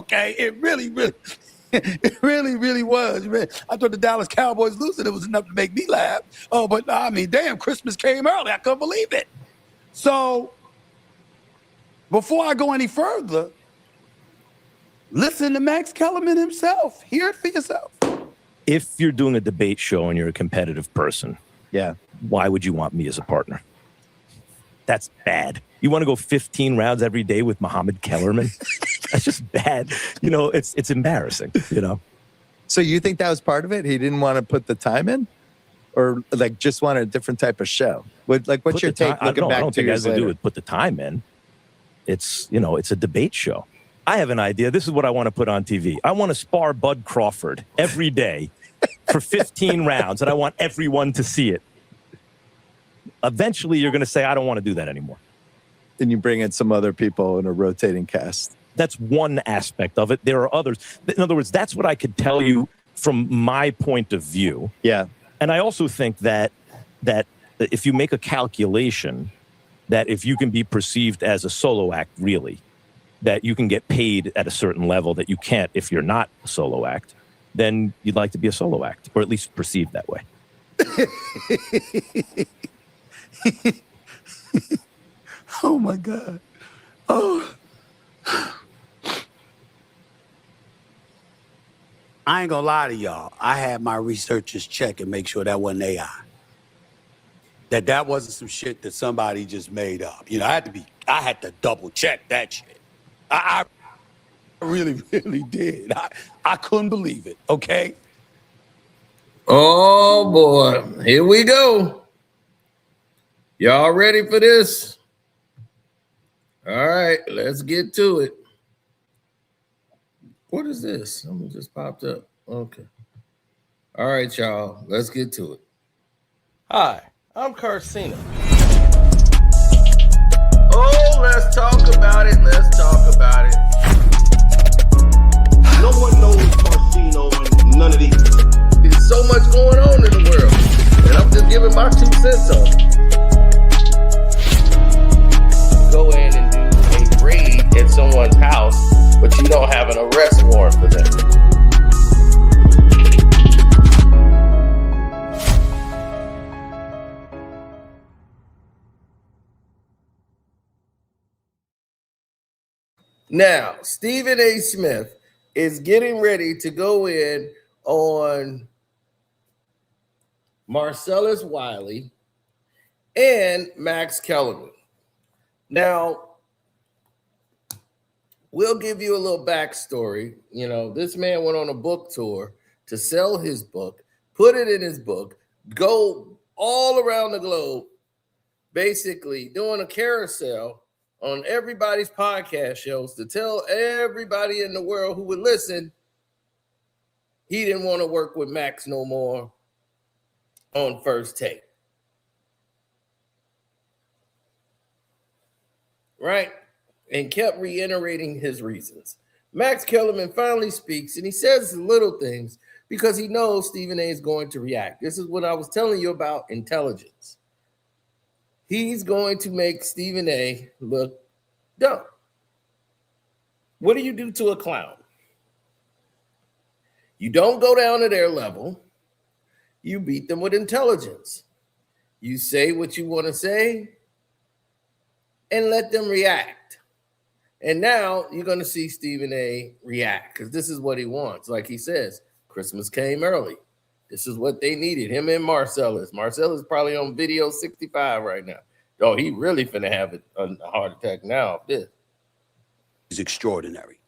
okay? It really, it really was. Man, I thought the Dallas Cowboys losing, it was enough to make me laugh. Oh, but I mean, damn, Christmas came early. I couldn't believe it. So before I go any further, listen to Max Kellerman himself. Hear it for yourself. If you're doing a debate show and you're a competitive person, why would you want me as a partner? That's bad. You want to go 15 rounds every day with Muhammad Kellerman? That's just bad. You know, it's embarrassing, you know? So you think that was part of it? He didn't want to put the time in? Or like just wanted a different type of show? What's your take looking back 2 years later? I don't think it has to do with put the time in. It's, you know, it's a debate show. I have an idea. This is what I want to put on TV. I want to spar Bud Crawford every day for 15 rounds, and I want everyone to see it. Eventually, you're going to say, I don't want to do that anymore. Then you bring in some other people in a rotating cast. That's one aspect of it. There are others. In other words, that's what I could tell you from my point of view. Yeah. And I also think that if you make a calculation, that if you can be perceived as a solo act, really, that you can get paid at a certain level that you can't if you're not a solo act, then you'd like to be a solo act, or at least perceived that way. Oh, my God. Oh. I ain't gonna lie to y'all. I had my researchers check and make sure that wasn't AI. That wasn't some shit that somebody just made up. You know, I had to double check that shit. I really did. I couldn't believe it, okay? Oh, boy. Here we go. Y'all ready for this? All right, let's get to it. What is this? Something just popped up. Okay. All right, y'all. Let's get to it. Hi, I'm Carcino. Oh, let's talk about it. Let's talk about it. No one knows Carcino and none of these. There's so much going on in the world, and I'm just giving my 2 cents on it. Go in and do a raid at someone's house, but you don't have an arrest warrant for them. Now, Stephen A. Smith is getting ready to go in on Marcellus Wiley and Max Kellerman. Now, we'll give you a little backstory. You know, this man went on a book tour to sell his book, put it in his book, go all around the globe, basically doing a carousel on everybody's podcast shows to tell everybody in the world who would listen he didn't want to work with Max no more on First Take. Right? And kept reiterating his reasons. Max Kellerman finally speaks, and he says little things because he knows Stephen A. is going to react. This is what I was telling you about intelligence. He's going to make Stephen A. look dumb. What do you do to a clown? You don't go down to their level. You beat them with intelligence. You say what you want to say and let them react. And now you're going to see Stephen A. react because this is what he wants. Like he says, Christmas came early. This is what they needed, him and Marcellus. Marcellus is probably on video 65 right now. Oh, he really finna have a heart attack now. This is extraordinary.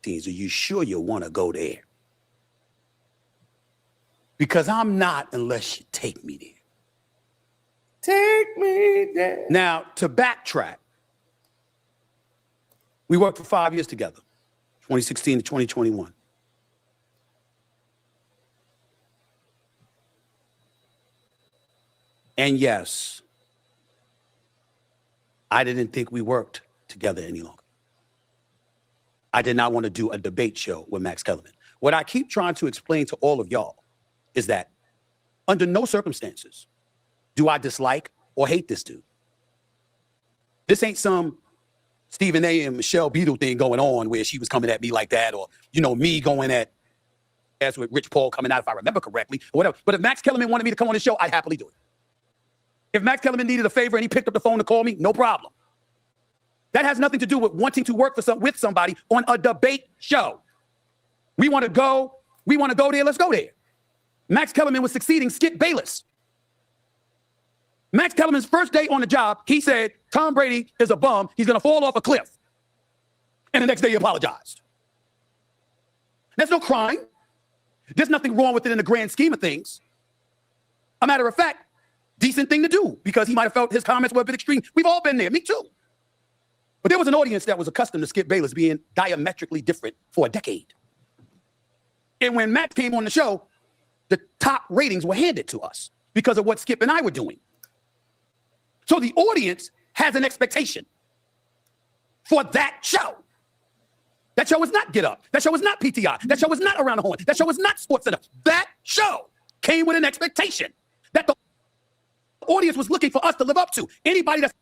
Are you sure you want to go there? Because I'm not unless you take me there. Take me there. Now, to backtrack, we worked for 5 years together, 2016 to 2021. And yes, I didn't think we worked together any longer. I did not want to do a debate show with Max Kellerman. What I keep trying to explain to all of y'all is that under no circumstances do I dislike or hate this dude. This ain't some Stephen A. and Michelle Beadle thing going on where she was coming at me like that, or, me going at as with Rich Paul coming out, if I remember correctly, or whatever. But if Max Kellerman wanted me to come on the show, I'd happily do it. If Max Kellerman needed a favor and he picked up the phone to call me, no problem. That has nothing to do with wanting to work with somebody on a debate show. We want to go there, let's go there. Max Kellerman was succeeding Skip Bayless. Max Kellerman's first day on the job, he said, Tom Brady is a bum. He's going to fall off a cliff. And the next day he apologized. There's no crime. There's nothing wrong with it in the grand scheme of things. A matter of fact, decent thing to do because he might have felt his comments were a bit extreme. We've all been there, me too. But there was an audience that was accustomed to Skip Bayless being diametrically different for a decade. And when Max came on the show, the top ratings were handed to us because of what Skip and I were doing. So the audience has an expectation for that show. That show is not Get Up. That show is not PTI. That show is not Around the Horn. That show is not Sports Center. That show came with an expectation that the audience was looking for us to live up to. Anybody that's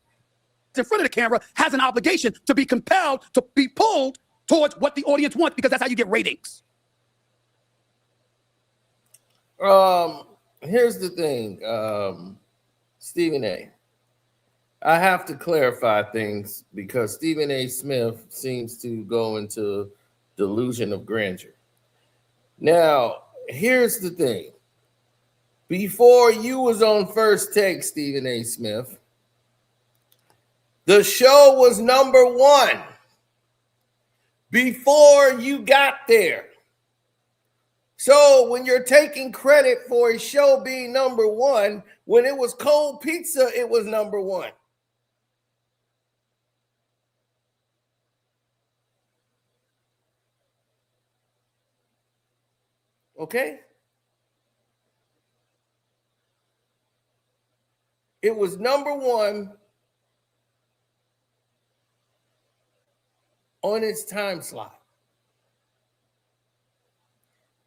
in front of the camera has an obligation to be compelled to be pulled towards what the audience wants because that's how you get ratings. Here's the thing, Stephen A. I have to clarify things because Stephen A. Smith seems to go into delusion of grandeur. Now, here's the thing. Before you was on First Take, Stephen A. Smith, the show was #1 before you got there. So when you're taking credit for a show being #1, when it was cold pizza, it was #1. Okay? It was #1 on its time slot.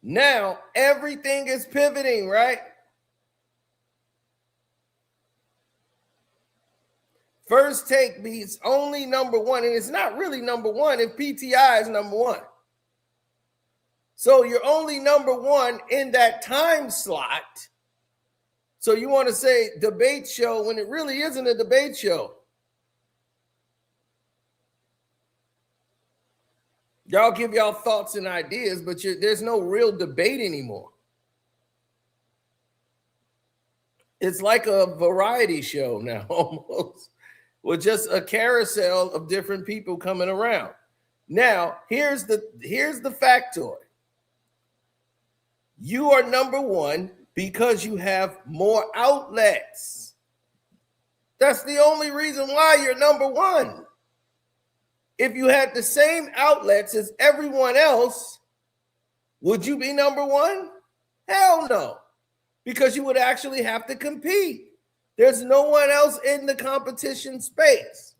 Now, everything is pivoting, right? First Take beats only #1, and it's not really #1 if PTI is #1. So you're only #1 in that time slot. So you want to say debate show when it really isn't a debate show. Y'all give y'all thoughts and ideas, but there's no real debate anymore. It's like a variety show now, almost, with just a carousel of different people coming around. Now, here's the factoid. You are #1 because you have more outlets. That's the only reason why you're #1. If you had the same outlets as everyone else, would you be #1? Hell no, because you would actually have to compete. There's no one else in the competition space.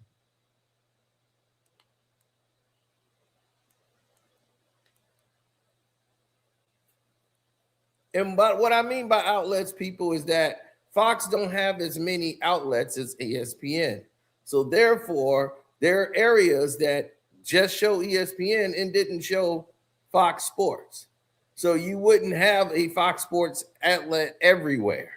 And but what I mean by outlets, people, is that Fox don't have as many outlets as ESPN. So therefore, there are areas that just show ESPN and didn't show Fox Sports. So you wouldn't have a Fox Sports outlet everywhere.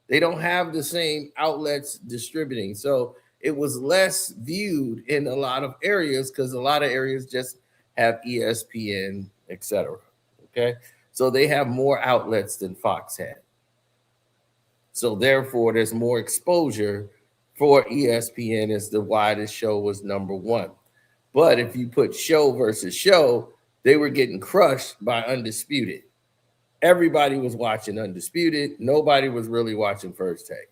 They don't have the same outlets distributing. So it was less viewed in a lot of areas because a lot of areas just have ESPN, etc. Okay. So they have more outlets than Fox had. So therefore, there's more exposure for ESPN as to why this show was #1. But if you put show versus show, they were getting crushed by Undisputed. Everybody was watching Undisputed. Nobody was really watching First Take.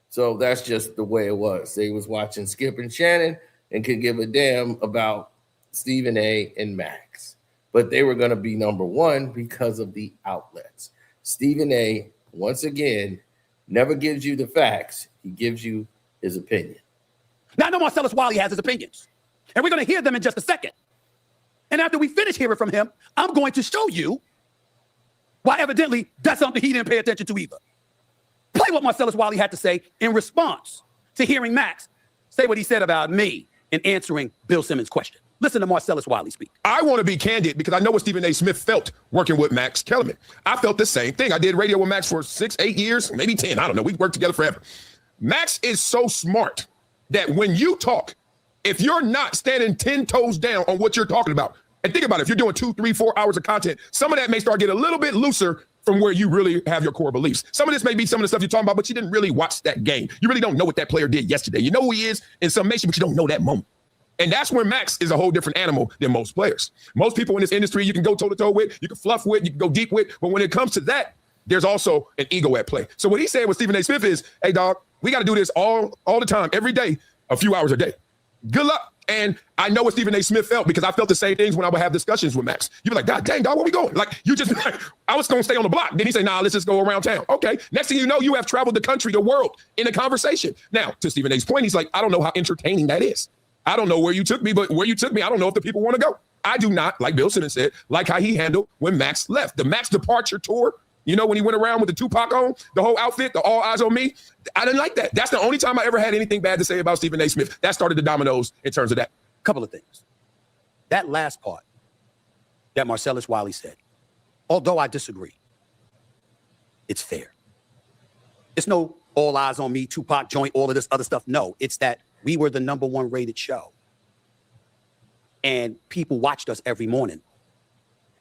So that's just the way it was. They was watching Skip and Shannon and could give a damn about Stephen A. and Max. But they were going to be #1 because of the outlets. Stephen A., once again, never gives you the facts. He gives you his opinion. Now I know Marcellus Wiley has his opinions, and we're going to hear them in just a second. And after we finish hearing from him, I'm going to show you why evidently that's something he didn't pay attention to either. Play what Marcellus Wiley had to say in response to hearing Max say what he said about me in answering Bill Simmons' question. Listen to Marcellus Wiley speak. I want to be candid because I know what Stephen A. Smith felt working with Max Kellerman. I felt the same thing. I did radio with Max for 6, 8 years, maybe 10. I don't know. We worked together forever. Max is so smart that when you talk, if you're not standing 10 toes down on what you're talking about, and think about it, if you're doing 2, 3, 4 hours of content, some of that may start getting a little bit looser from where you really have your core beliefs. Some of this may be some of the stuff you're talking about, but you didn't really watch that game. You really don't know what that player did yesterday. You know who he is in summation, but you don't know that moment. And that's where Max is a whole different animal than most players. Most people in this industry, you can go toe-to-toe with, you can fluff with, you can go deep with, but when it comes to that, there's also an ego at play. So what he said with Stephen A. Smith is, hey, dog, we got to do this all the time, every day, a few hours a day. Good luck. And I know what Stephen A. Smith felt because I felt the same things when I would have discussions with Max. You'd be like, God dang, dog, where we going? Like, you just, I was going to stay on the block. Then he say, nah, let's just go around town. Okay. Next thing you know, you have traveled the country, the world in a conversation. Now, to Stephen A.'s point, he's like, I don't know how entertaining that is. I don't know where you took me, but where you took me, I don't know if the people want to go. I do not, like Bill Simmons said, like how he handled when Max left. The Max departure tour, you know, when he went around with the Tupac on, the whole outfit, the all eyes on me, I didn't like that. That's the only time I ever had anything bad to say about Stephen A. Smith. That started the dominoes in terms of that. Couple of things. That last part that Marcellus Wiley said, although I disagree, it's fair. It's no all eyes on me, Tupac joint, all of this other stuff. No, it's that we were the #1 rated show. And people watched us every morning.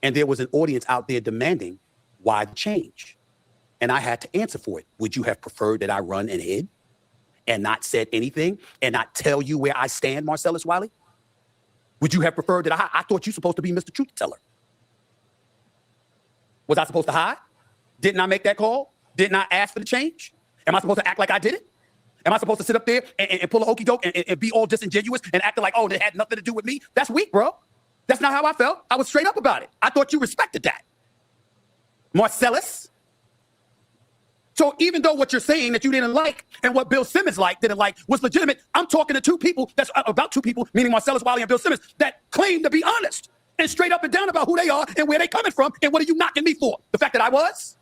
And there was an audience out there demanding why the change. And I had to answer for it. Would you have preferred that I run and hid and not said anything and not tell you where I stand, Marcellus Wiley? Would you have preferred that I thought you were supposed to be Mr. Truth Teller? Was I supposed to hide? Didn't I make that call? Didn't I ask for the change? Am I supposed to act like I did it? Am I supposed to sit up there and pull a okey doke and be all disingenuous and acting like, oh, it had nothing to do with me? That's weak, bro. That's not how I felt. I was straight up about it. I thought you respected that. Marcellus. So even though what you're saying that you didn't like and what Bill Simmons didn't like was legitimate, I'm talking to two people, that's about two people, meaning Marcellus Wiley and Bill Simmons, that claim to be honest and straight up and down about who they are and where they coming from and what are you knocking me for? The fact that I was?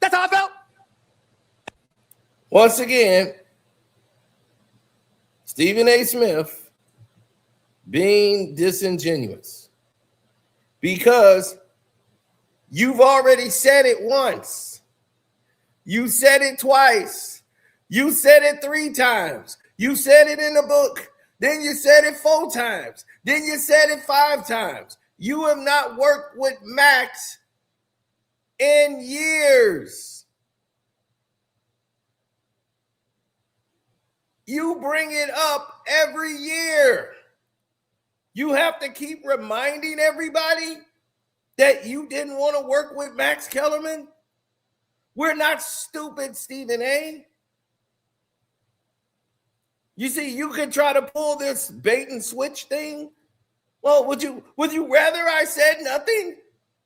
That's how I felt. Once again, Stephen A. Smith being disingenuous because you've already said it once. You said it twice. You said it 3 times. You said it in the book. Then you said it 4 times. Then you said it 5 times. You have not worked with Max in years. You bring it up every year. You have to keep reminding everybody that you didn't want to work with Max Kellerman. We're not stupid, Stephen A. You see, you could try to pull this bait and switch thing. Well, would you rather I said nothing?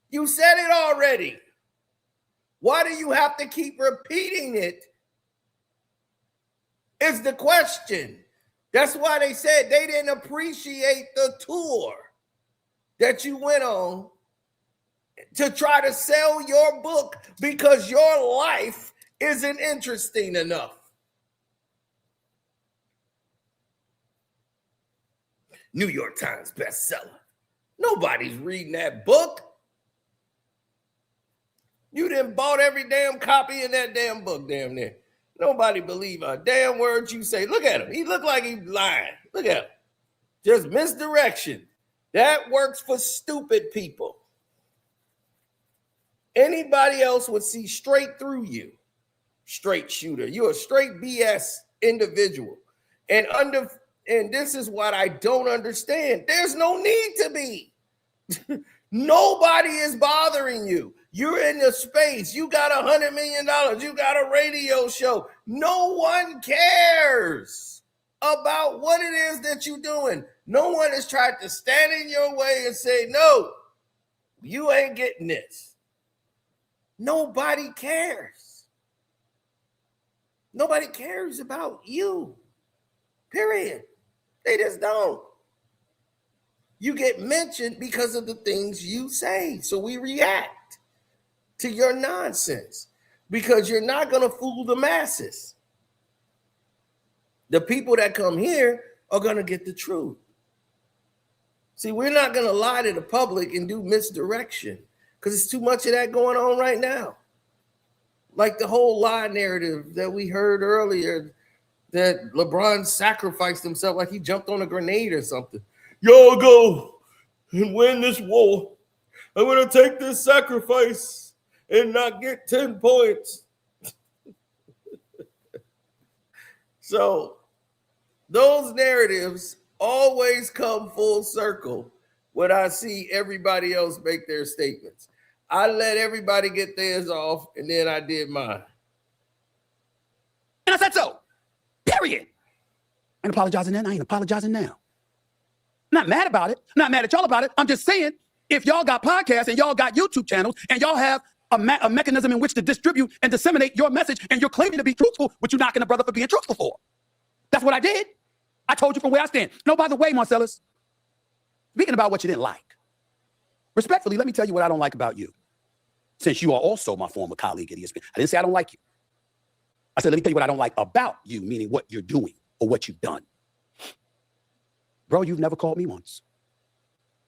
You said it already. Why do you have to keep repeating it? Is the question. That's why they said they didn't appreciate the tour that you went on to try to sell your book because your life isn't interesting enough. New York Times bestseller. Nobody's reading that book. You done bought every damn copy in that damn book, damn near. Nobody believe a damn word you say. Look at him. He look like he's lying. Look at him. Just misdirection. That works for stupid people. Anybody else would see straight through you. Straight shooter. You're a straight BS individual. And this is what I don't understand. There's no need to be. Nobody is bothering you. You're in the space. You got $100 million. You got a radio show. No one cares about what it is that you're doing. No one has tried to stand in your way and say, no, you ain't getting this. Nobody cares. Nobody cares about you. Period. They just don't. You get mentioned because of the things you say. So we react to your nonsense because you're not going to fool the masses. The people that come here, are going to get the truth. See, we're not going to lie to the public and do misdirection because it's too much of that going on right now. Like the whole lie narrative that we heard earlier that LeBron sacrificed himself like he jumped on a grenade or something. Y'all go and win this war. I'm going to take this sacrifice and not get 10 points. So those narratives always come full circle when I see everybody else make their statements. I let everybody get theirs off, and then I did mine. And I said so. Period. I ain't apologizing then. I ain't apologizing now. I'm not mad about it. I'm not mad at y'all about it. I'm just saying, if y'all got podcasts and y'all got YouTube channels and y'all have a mechanism in which to distribute and disseminate your message and you're claiming to be truthful, but you're knocking a brother for being truthful for. That's what I did. I told you from where I stand. No, by the way, Marcellus, speaking about what you didn't like, respectfully, let me tell you what I don't like about you. Since you are also my former colleague at ESPN. I didn't say I don't like you. I said, let me tell you what I don't like about you, meaning what you're doing or what you've done. Bro, you've never called me once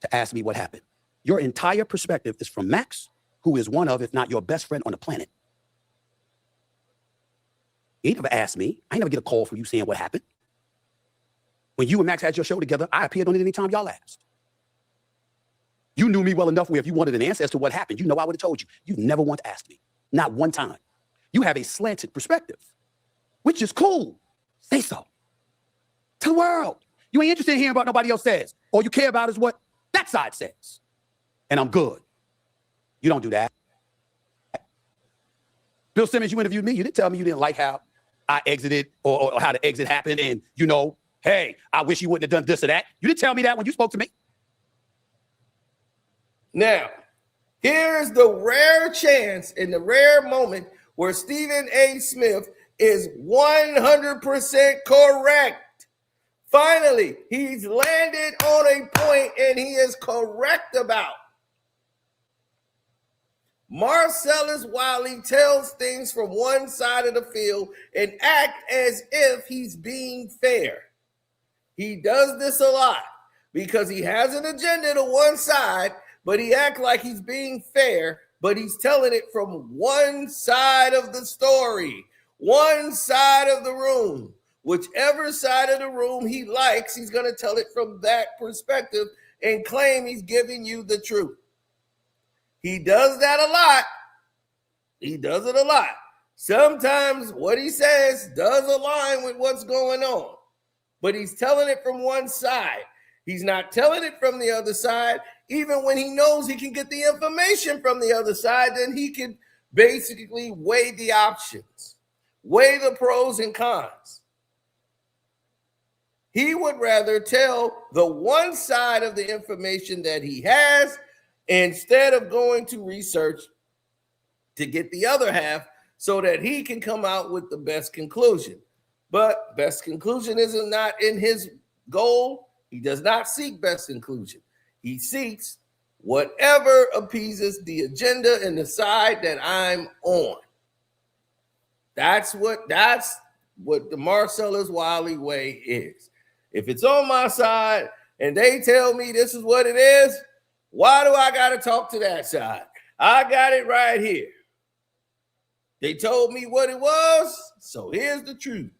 to ask me what happened. Your entire perspective is from Max, who is one of, if not your best friend on the planet. You ain't never asked me. I ain't never get a call from you saying what happened. When you and Max had your show together, I appeared on it anytime y'all asked. You knew me well enough where if you wanted an answer as to what happened, you know I would have told you. You never once asked me. Not one time. You have a slanted perspective, which is cool. Say so. To the world. You ain't interested in hearing about what nobody else says. All you care about is what that side says. And I'm good. You don't do that. Bill Simmons, you interviewed me. You didn't tell me you didn't like how I exited or how the exit happened. And, you know, hey, I wish you wouldn't have done this or that. You didn't tell me that when you spoke to me. Now, here's the rare chance and the rare moment where Stephen A. Smith is 100% correct. Finally, he's landed on a point and he is correct about. Marcellus Wiley tells things from one side of the field and act as if he's being fair. He does this a lot because he has an agenda to one side, but he acts like he's being fair, but he's telling it from one side of the story, one side of the room. Whichever side of the room he likes, he's going to tell it from that perspective and claim he's giving you the truth. He does that a lot. He does it a lot. Sometimes what he says does align with what's going on, but he's telling it from one side. He's not telling it from the other side. Even when he knows he can get the information from the other side, then he can basically weigh the options, weigh the pros and cons. He would rather tell the one side of the information that he has instead of going to research to get the other half so that he can come out with the best conclusion. But best conclusion is not in his goal. He does not seek best conclusion. He seeks whatever appeases the agenda and the side that I'm on. That's what the Marcellus Wiley way is. If it's on my side and they tell me this is what it is, why do I got to talk to that side? I got it right here. They told me what it was, so here's the truth.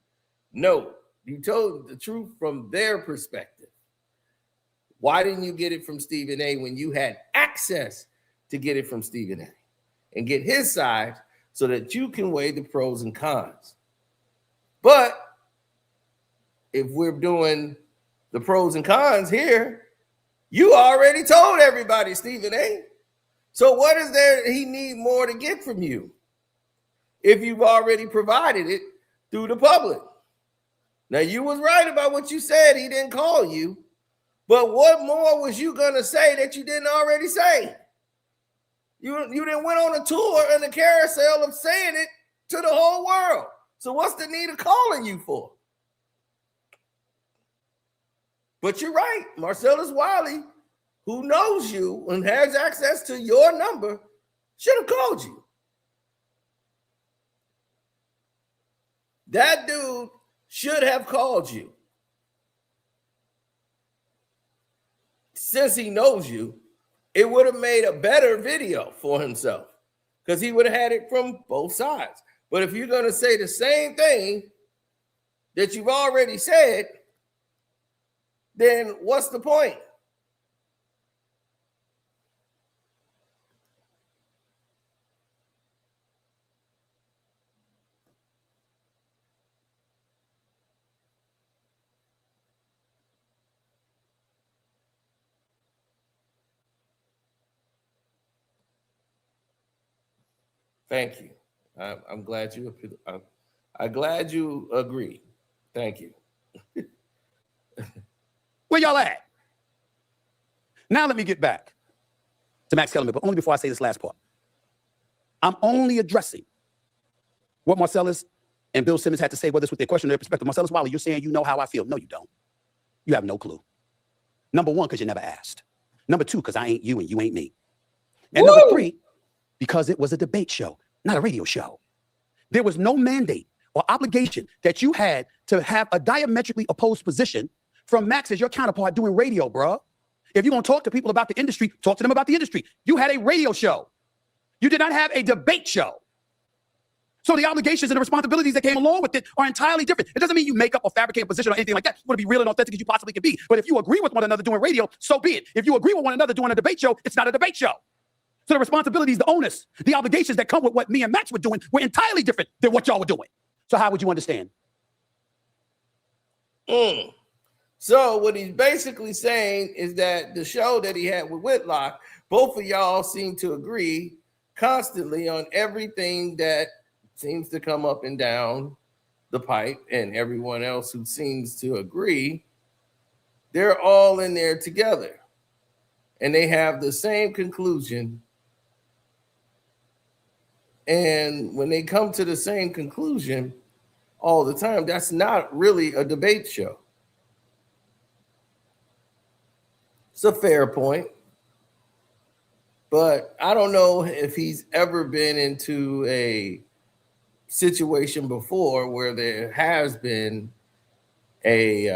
No, you told the truth from their perspective. Why didn't you get it from Stephen A. when you had access to get it from Stephen A. and get his side so that you can weigh the pros and cons? But if we're doing the pros and cons here, you already told everybody, Stephen A. So what is there he need more to get from you if you've already provided it through the public? Now, you was right about what you said. He didn't call you. But what more was you going to say that you didn't already say? You didn't went on a tour and a carousel of saying it to the whole world. So what's the need of calling you for? But you're right. Marcellus Wiley, who knows you and has access to your number, should have called you. That dude should have called you. since he knows you, it would have made a better video for himself because he would have had it from both sides. But if you're going to say the same thing that you've already said, then what's the point? Thank you. I'm glad you. I'm glad you agree. Thank you. Where y'all at? Now let me get back to Max Kellerman, but only before I say this last part. I'm only addressing what Marcellus and Bill Simmons had to say, whether it's with their question or their perspective. Marcellus Wiley, you're saying you know how I feel. No, you don't. You have no clue. Number one, because you never asked. Number two, because I ain't you and you ain't me. And number three, because it was a debate show, not a radio show. There was no mandate or obligation that you had to have a diametrically opposed position from Max as your counterpart doing radio, bro. If you're going to talk to people about the industry, talk to them about the industry. You had a radio show. You did not have a debate show. So the obligations and the responsibilities that came along with it are entirely different. It doesn't mean you make up or fabricate a position or anything like that. You want to be real and authentic as you possibly can be. But if you agree with one another doing radio, so be it. If you agree with one another doing a debate show, it's not a debate show. So the responsibilities, the onus, the obligations that come with what me and Max were doing were entirely different than what y'all were doing. So how would you understand? So what he's basically saying is that the show that he had with Whitlock, both of y'all seem to agree constantly on everything that seems to come up and down the pipe, and everyone else who seems to agree, they're all in there together. And they have the same conclusion. And when they come to the same conclusion all the time, that's not really a debate show. It's a fair point. But I don't know if he's ever been into a situation before where there has been a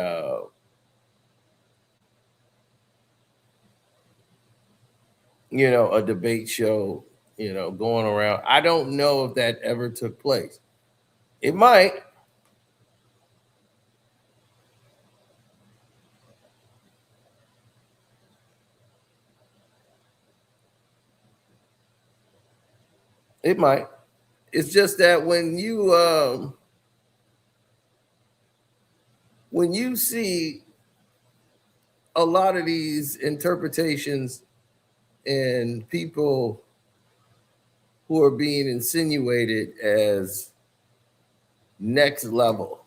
a debate show, going around. I don't know if that ever took place. It might. It might. It's just that when you see a lot of these interpretations and people who are being insinuated as next level,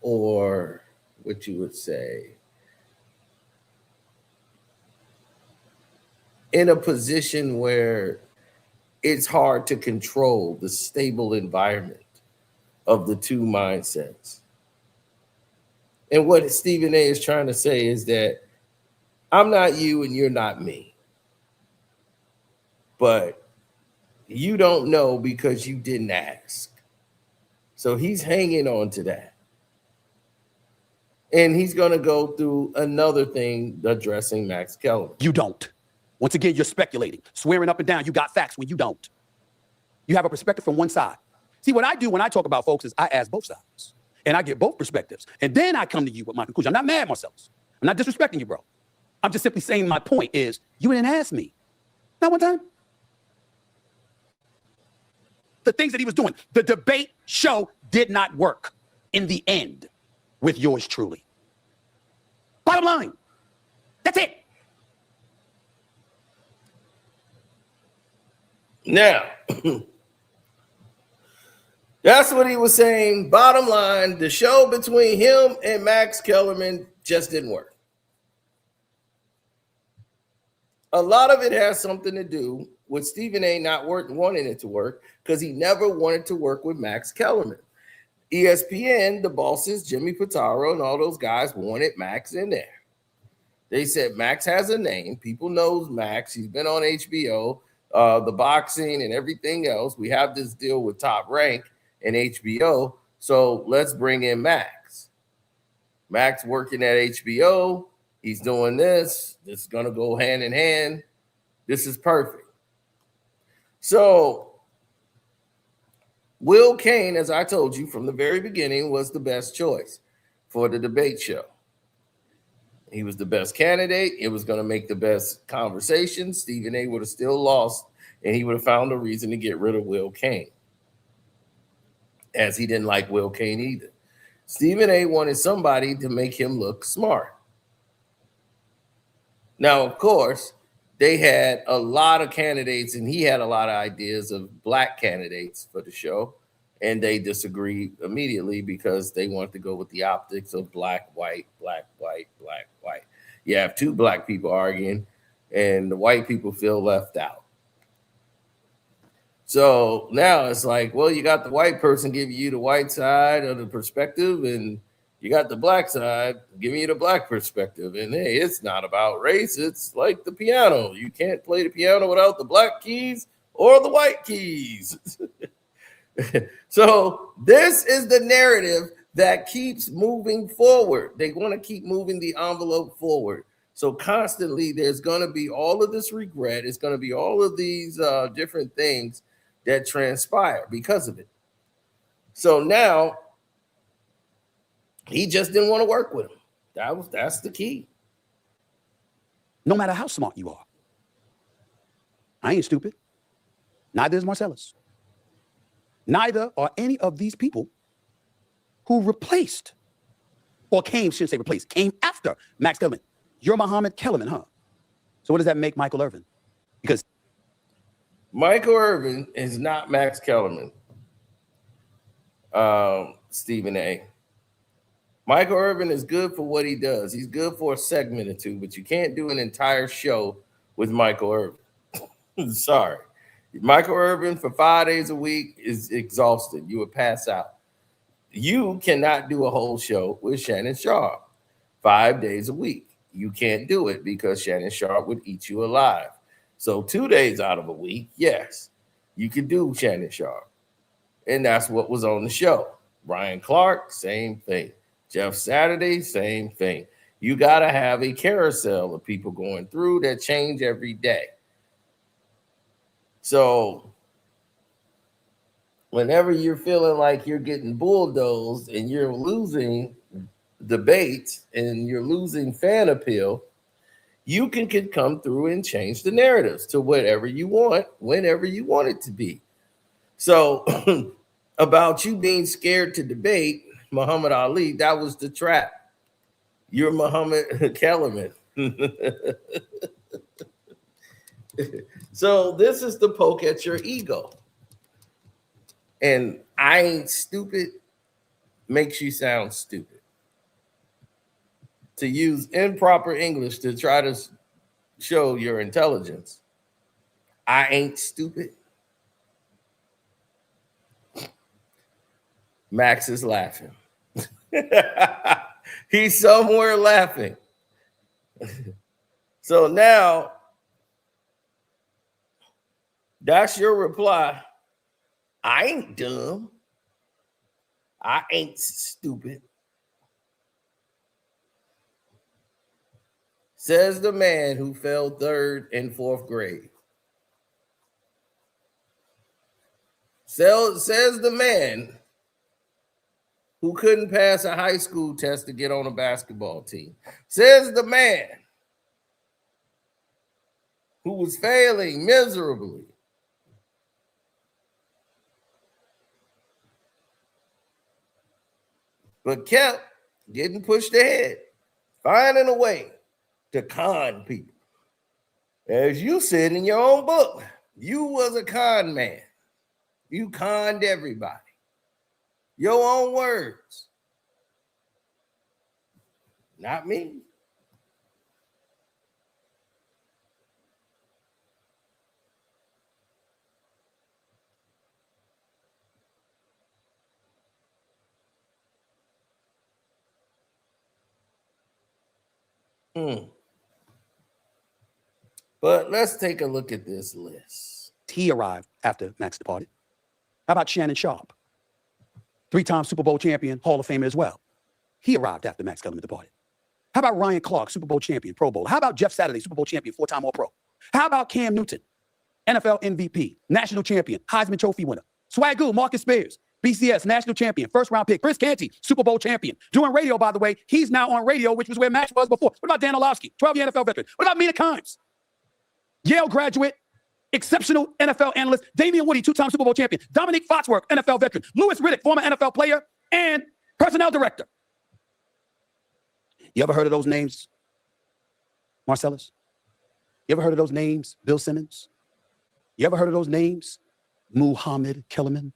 or what you would say, in a position where it's hard to control the stable environment of the two mindsets. And what Stephen A is trying to say is that I'm not you and you're not me. But you don't know because you didn't ask. So he's hanging on to that. And he's going to go through another thing addressing Max Kellerman. You don't. Once again, you're speculating, swearing up and down. You got facts when you don't. You have a perspective from one side. See, what I do when I talk about folks is I ask both sides. And I get both perspectives. And then I come to you with my conclusion. I'm not mad, Marcellus. I'm not disrespecting you, bro. I'm just simply saying my point is you didn't ask me. Not one time. The things that he was doing. The debate show did not work in the end with yours truly. Bottom line. That's it. Now, that's what he was saying. Bottom line, the show between him and Max Kellerman just didn't work. A lot of it has something to do with Stephen A not wanting it to work because he never wanted to work with Max Kellerman. ESPN, the bosses, Jimmy Pitaro and all those guys wanted Max in there. They said Max has a name. People knows Max. He's been on HBO, the boxing and everything else. We have this deal with Top Rank and HBO. So let's bring in Max. Max working at HBO. He's doing this. This is going to go hand in hand. This is perfect. So Will Kane, as I told you from the very beginning, was the best choice for the debate show. He was the best candidate. It was going to make the best conversation. Stephen A. would have still lost, and he would have found a reason to get rid of Will Kane, as he didn't like Will Kane either. Stephen A. wanted somebody to make him look smart. Now, of course, they had a lot of candidates, and he had a lot of ideas of black candidates for the show, and they disagreed immediately because they wanted to go with the optics of black, white, black, white, black, white. You have two black people arguing, and the white people feel left out. So now it's like, well, you got the white person giving you the white side of the perspective, and you got the black side giving you the black perspective. And hey, it's not about race. It's like the piano. You can't play the piano without the black keys or the white keys. So this is the narrative that keeps moving forward. They want to keep moving the envelope forward. So constantly there's going to be all of this regret. It's going to be all of these different things that transpire because of it. So now he just didn't want to work with him. That's the key. No matter how smart you are, I ain't stupid. Neither is Marcellus. Neither are any of these people who replaced, or came, shouldn't say replaced, came after Max Kellerman. You're Muhammad Kellerman, huh? So what does that make Michael Irvin? Because Michael Irvin is not Max Kellerman, Stephen A. Michael Irvin is good for what he does. He's good for a segment or two, but you can't do an entire show with Michael Irvin. Sorry. Michael Irvin for 5 days a week is exhausted. You would pass out. You cannot do a whole show with Shannon Sharp 5 days a week. You can't do it because Shannon Sharp would eat you alive. So 2 days out of a week, yes, you can do Shannon Sharp. And that's what was on the show. Ryan Clark, same thing. Jeff Saturday, same thing. You got to have a carousel of people going through that change every day. So whenever you're feeling like you're getting bulldozed and you're losing debates and you're losing fan appeal, you can come through and change the narratives to whatever you want, whenever you want it to be. So about you being scared to debate Muhammad Ali, that was the trap. You're Muhammad Kellerman. So this is the poke at your ego. And I ain't stupid makes you sound stupid. To use improper English to try to show your intelligence. I ain't stupid. Max is laughing. He's somewhere laughing. So now, that's your reply. I ain't dumb. I ain't stupid. Says the man who failed 3rd and 4th grade. Says the man who couldn't pass a high school test to get on a basketball team. Says the man who was failing miserably. But kept getting pushed ahead, finding a way to con people. As you said in your own book, you was a con man. You conned everybody. Your own words. Not me. But let's take a look at this list. he arrived after Max departed. How about Shannon Sharp? 3-time Super Bowl champion, Hall of Famer as well. He arrived after Max Kellerman departed. How How about Ryan Clark, Super Bowl champion, Pro Bowl? How about Jeff Saturday, Super Bowl champion, 4-time All-Pro? How about Cam Newton, NFL MVP, national champion, Heisman Trophy winner? Swagoo, Marcus Spears, BCS, national champion, first-round pick. Chris Canty, Super Bowl champion. Doing radio, by the way. He's now on radio, which was where Max was before. What about Dan Orlovsky, 12-year NFL veteran? What about Mina Kimes, Yale graduate, exceptional NFL analyst? Damian Woody, 2-time Super Bowl champion. Dominique Foxworth, NFL veteran. Louis Riddick, former NFL player and personnel director. You ever heard of those names, Marcellus? You ever heard of those names, Bill Simmons? You ever heard of those names, Muhammad Kellerman?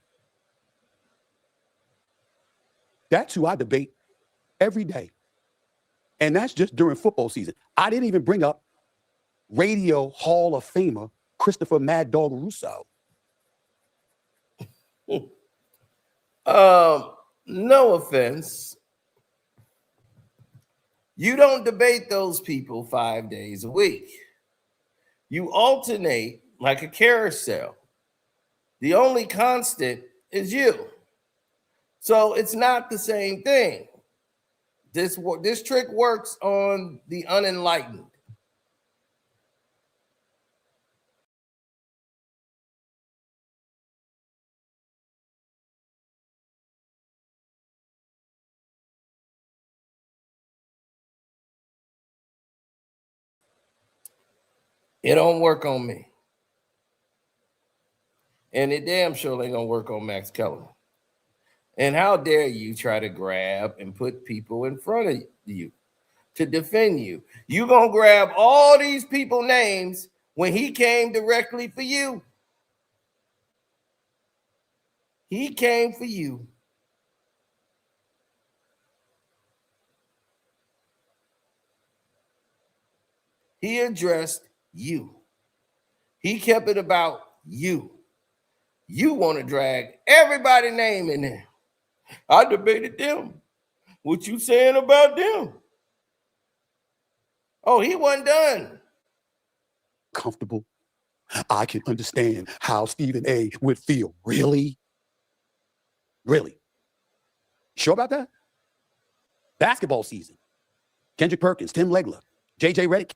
That's who I debate every day. And that's just during football season. I didn't even bring up Radio Hall of Famer Christopher Mad Dog Russo. No offense. You don't debate those people 5 days a week. You alternate like a carousel. The only constant is you. So it's not the same thing. This trick works on the unenlightened. It don't work on me. And it damn sure ain't gonna work on Max Kellerman. And how dare you try to grab and put people in front of you to defend you? You gonna grab all these people names when he came directly for you. He came for you. He addressed you. He kept it about you. You want to drag everybody's name in there. I debated them. What you saying about them? Oh, he wasn't done. Comfortable. I can understand how Stephen A. would feel. Really? Really? Sure about that? Basketball season. Kendrick Perkins, Tim Legler, JJ Redick.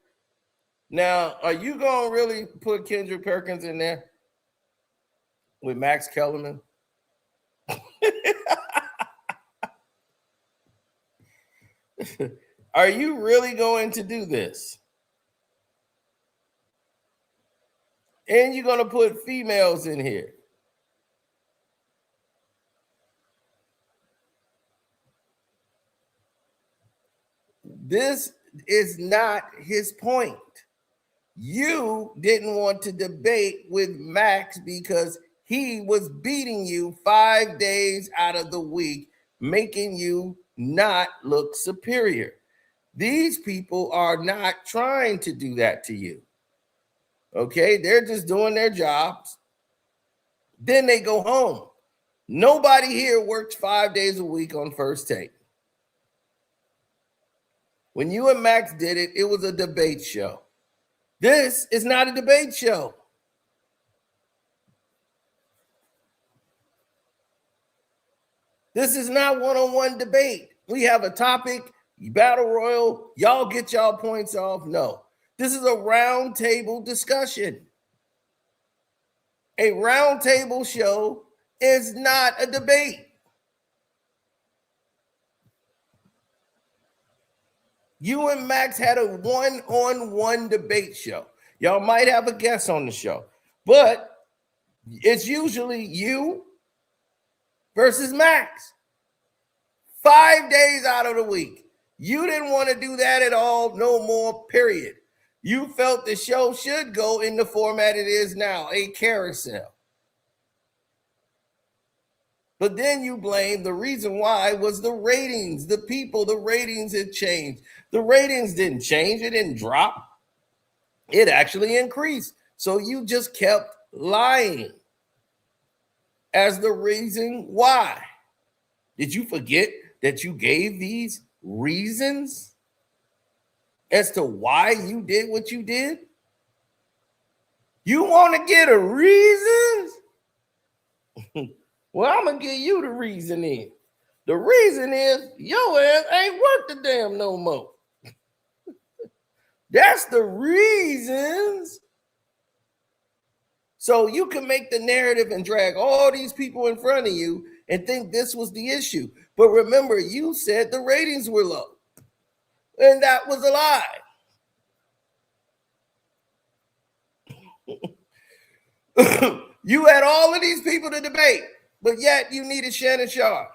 Now, are you going to really put Kendrick Perkins in there with Max Kellerman? Are you really going to do this? And you're going to put females in here. This is not his point. You didn't want to debate with Max because he was beating you 5 days out of the week, making you not look superior. These people are not trying to do that to you. Okay, they're just doing their jobs. Then they go home. Nobody here works 5 days a week on First Take. When you and Max did it, it was a debate show. This is not a debate show. This is not one-on-one debate. We have a topic, battle royal, y'all get y'all points off. No, this is a round table discussion. A round table show is not a debate. You and Max had a one-on-one debate show. Y'all might have a guest on the show, but it's usually you versus Max. 5 days out of the week. You didn't want to do that at all, no more, period. You felt the show should go in the format it is now, a carousel. But then you blame the reason why was the ratings, the people, the ratings had changed. The ratings didn't change, it didn't drop. It actually increased. So you just kept lying as the reason why. Did you forget that you gave these reasons as to why you did what you did? You want to get a reason? Well, I'm going to give you the reason is. The reason is your ass ain't worth the damn no more. That's the reasons. So you can make the narrative and drag all these people in front of you and think this was the issue. But remember, you said the ratings were low. And that was a lie. You had all of these people to debate, but yet you needed Shannon Sharpe.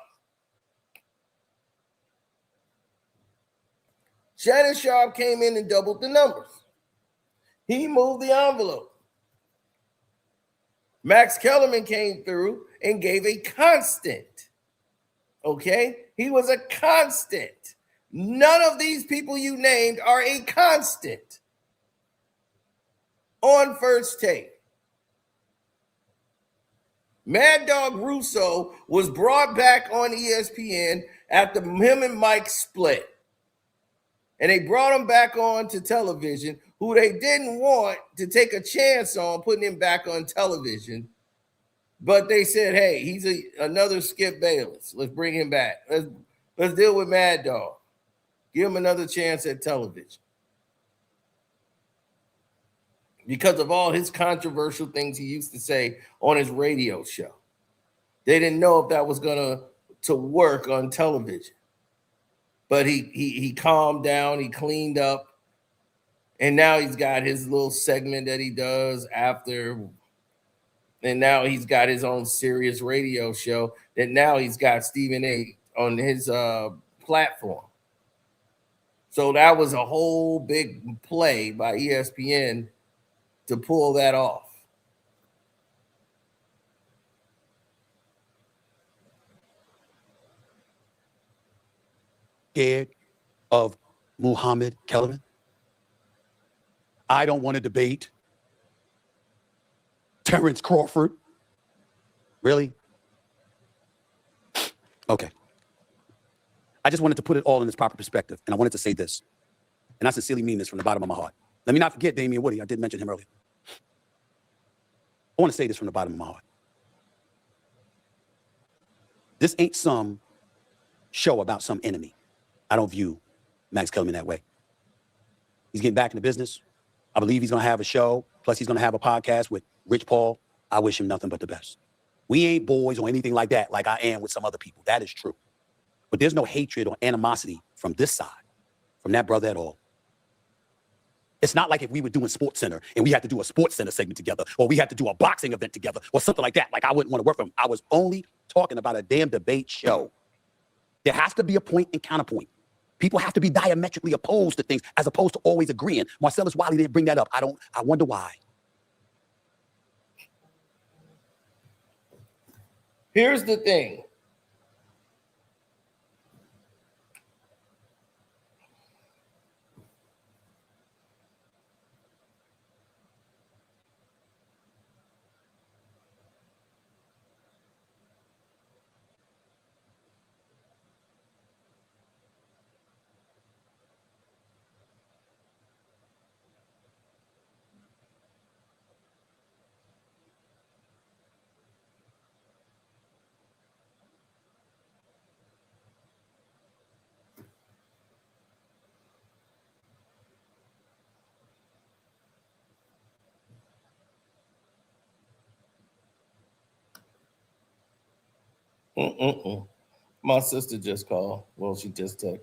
Shannon Sharpe came in and doubled the numbers. He moved the envelope. Max Kellerman came through and gave a constant. Okay? He was a constant. None of these people you named are a constant on First Take. Mad Dog Russo was brought back on ESPN after him and Mike split. And they brought him back on to television, who they didn't want to take a chance on putting him back on television. But they said, hey, he's another Skip Bayless. Let's bring him back. Let's deal with Mad Dog. Give him another chance at television. Because of all his controversial things he used to say on his radio show. They didn't know if that was going to work on television. But he calmed down, he cleaned up, and now he's got his little segment that he does after, and now he's got his own serious radio show that now he's got Stephen A. on his platform. So that was a whole big play by ESPN to pull that off. Scared of Muhammad Kellerman? I don't want to debate Terrence Crawford. Really? Okay. I just wanted to put it all in its proper perspective, and I wanted to say this, and I sincerely mean this from the bottom of my heart. Let me not forget Damian Woody. I did mention him earlier. I want to say this from the bottom of my heart. This ain't some show about some enemy. I don't view Max Kellerman that way. He's getting back in the business. I believe he's going to have a show. Plus, he's going to have a podcast with Rich Paul. I wish him nothing but the best. We ain't boys or anything like that, like I am with some other people. That is true. But there's no hatred or animosity from this side, from that brother at all. It's not like if we were doing Sports Center and we had to do a Sports Center segment together, or we had to do a boxing event together, or something like that. Like, I wouldn't want to work for him. I was only talking about a damn debate show. There has to be a point and counterpoint. People have to be diametrically opposed to things as opposed to always agreeing. Marcellus Wiley didn't bring that up. I wonder why. Here's the thing. My sister just called. Well, she just texted.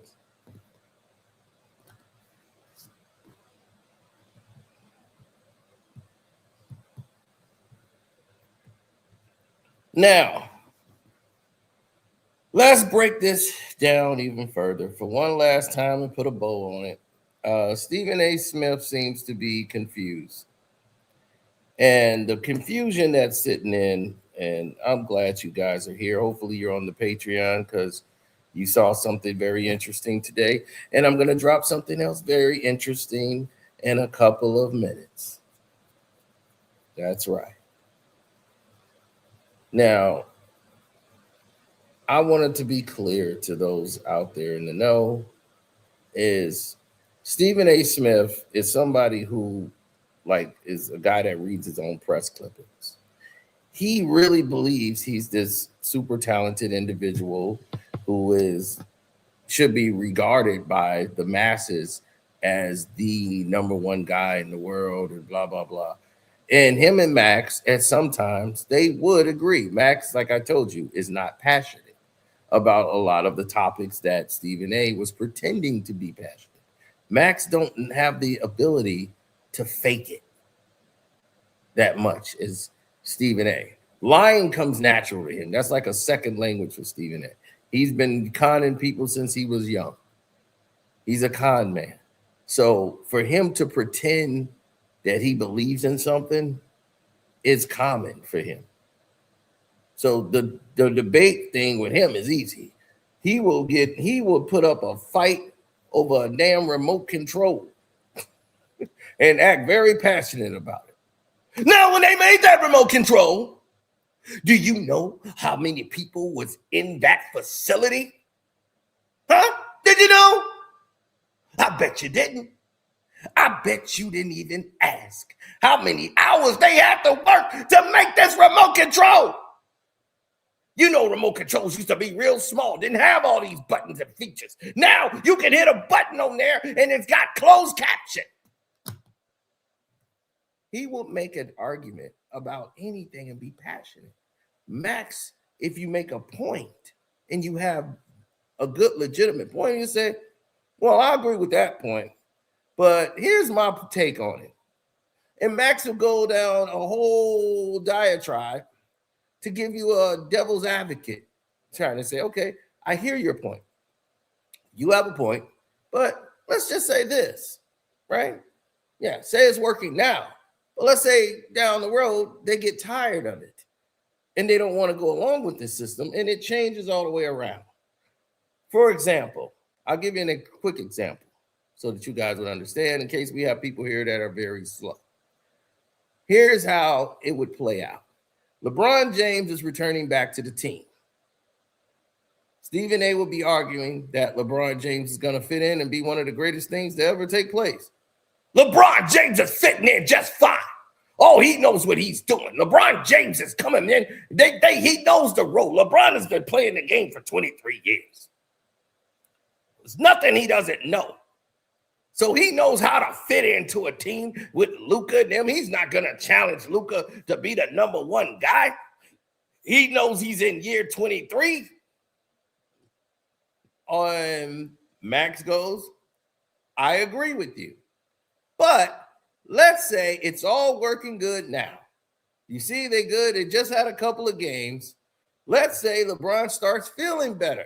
Now, let's break this down even further for one last time and put a bow on it. Stephen A. Smith seems to be confused. And the confusion that's sitting in, and I'm glad you guys are here. Hopefully you're on the Patreon because you saw something very interesting today. And I'm going to drop something else very interesting in a couple of minutes. That's right. Now, I wanted to be clear to those out there in the know is Stephen A. Smith is somebody who is a guy that reads his own press clippings. He really believes he's this super talented individual who should be regarded by the masses as the number one guy in the world and blah, blah, blah. And him and Max, at sometimes, they would agree. Max, like I told you, is not passionate about a lot of the topics that Stephen A was pretending to be passionate. Max don't have the ability to fake it that much as Stephen A. Lying comes natural to him. That's like a second language for Stephen A. He's been conning people since he was young. He's a con man. So for him to pretend that he believes in something is common for him. So the debate thing with him is easy. He will put up a fight over a damn remote control and act very passionate about it. Now, when they made that remote control, do you know how many people was in that facility? Huh? Did you know? I bet you didn't. I bet you didn't even ask how many hours they had to work to make this remote control. You know, remote controls used to be real small, didn't have all these buttons and features. Now you can hit a button on there and it's got closed caption. He will make an argument about anything and be passionate. Max, if you make a point and you have a good legitimate point, you say, well, I agree with that point, but here's my take on it. And Max will go down a whole diatribe to give you a devil's advocate, trying to say, okay, I hear your point. You have a point, but let's just say this, right? Yeah, say it's working now. But let's say down the road, they get tired of it and they don't want to go along with this system and it changes all the way around. For example, I'll give you a quick example so that you guys would understand in case we have people here that are very slow. Here's how it would play out. LeBron James is returning back to the team. Stephen A will be arguing that LeBron James is going to fit in and be one of the greatest things to ever take place. LeBron James is fitting in just fine. Oh, he knows what he's doing. LeBron James is coming in. He knows the role. LeBron has been playing the game for 23 years. There's nothing he doesn't know. So he knows how to fit into a team with Luka and them. He's not going to challenge Luka to be the number one guy. He knows he's in year 23. Max goes, I agree with you. But let's say it's all working good now. You see, they're good. They just had a couple of games. Let's say LeBron starts feeling better.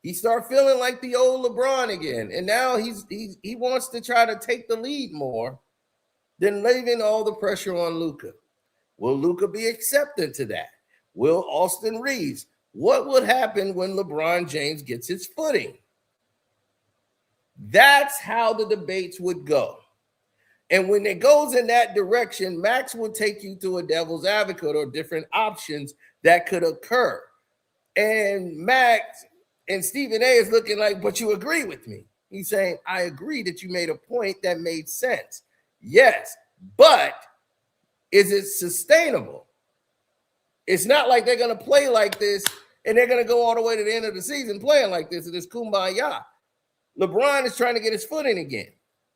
He starts feeling like the old LeBron again. And now he wants to try to take the lead more than leaving all the pressure on Luka. Will Luka be acceptant to that? Will Austin Reeves? What would happen when LeBron James gets his footing? That's how the debates would go. And when it goes in that direction, Max will take you to a devil's advocate or different options that could occur. And Max and Stephen A is looking like, but you agree with me. He's saying, I agree that you made a point that made sense. Yes, but is it sustainable? It's not like they're going to play like this and they're going to go all the way to the end of the season playing like this and it's kumbaya. LeBron is trying to get his footing again.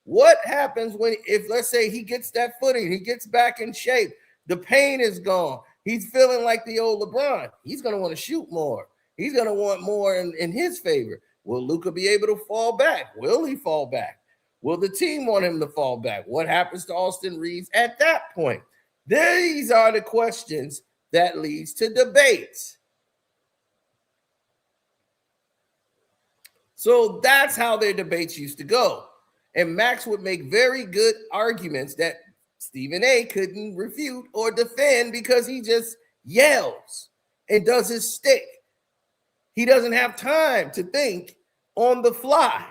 What happens if let's say he gets that footing, he gets back in shape, the pain is gone, he's feeling like the old LeBron, he's going to want to shoot more. He's going to want more in his favor. Will Luka be able to fall back? Will he fall back? Will the team want him to fall back? What happens to Austin Reeves at that point? These are the questions that leads to debates. So that's how their debates used to go. And Max would make very good arguments that Stephen A couldn't refute or defend because he just yells and does his stick. He doesn't have time to think on the fly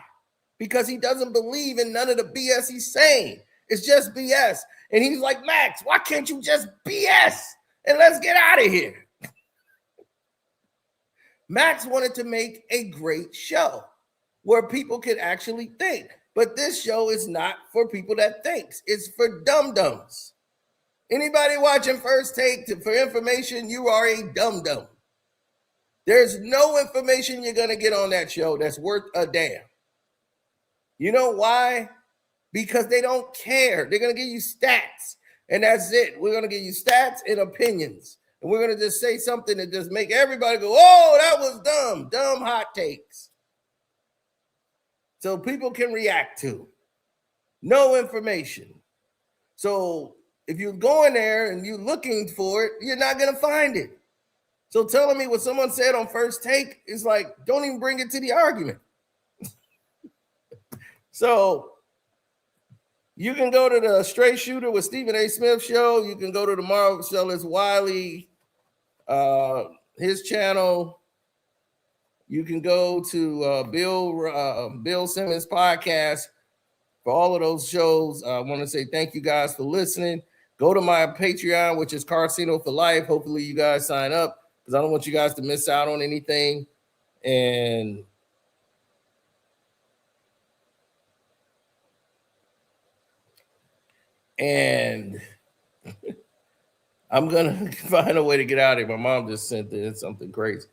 because he doesn't believe in none of the BS he's saying. It's just BS. And he's like, Max, why can't you just BS and let's get out of here? Max wanted to make a great show where people could actually think. But this show is not for people that thinks. It's for dum-dums. Anybody watching First Take for information, you are a dum-dum. There's no information you're going to get on that show that's worth a damn. You know why? Because they don't care. They're going to give you stats, and that's it. We're going to give you stats and opinions, and we're going to just say something that just make everybody go, oh, that was dumb. Dumb hot takes. So people can react to. No information. So if you're going there and you're looking for it, you're not going to find it. So telling me what someone said on First Take is like, don't even bring it to the argument. So you can go to the Straight Shooter with Stephen A. Smith show. You can go to the Marcellus Wiley, his channel. You can go to Bill Simmons podcast. For all of those shows, I want to say thank you guys for listening. Go to my Patreon, which is Casino for Life. Hopefully you guys sign up because I don't want you guys to miss out on anything. And I'm going to find a way to get out of here. My mom just sent in something crazy.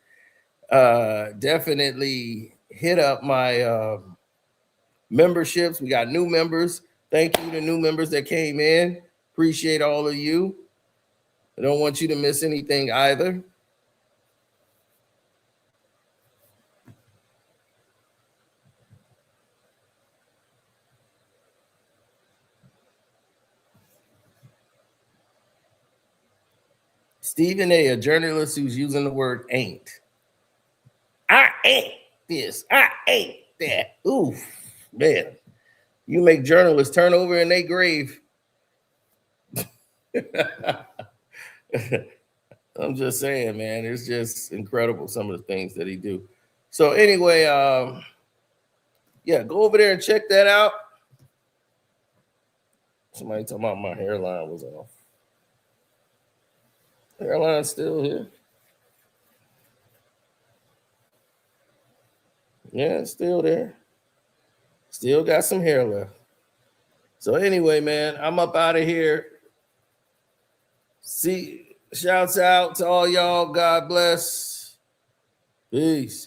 Definitely hit up my memberships. We got new members. Thank you to new members that came in. Appreciate all of you. I don't want you to miss anything either. Stephen A., a journalist who's using the word ain't. I ain't this. I ain't that. Ooh, man. You make journalists turn over in their grave. I'm just saying, man. It's just incredible, some of the things that he do. So anyway, yeah, go over there and check that out. Somebody talking about my hairline was off. Hairline's still here. Yeah, it's still there. Still got some hair left. So anyway, man, I'm up out of here. See, shouts out to all y'all. God bless. Peace.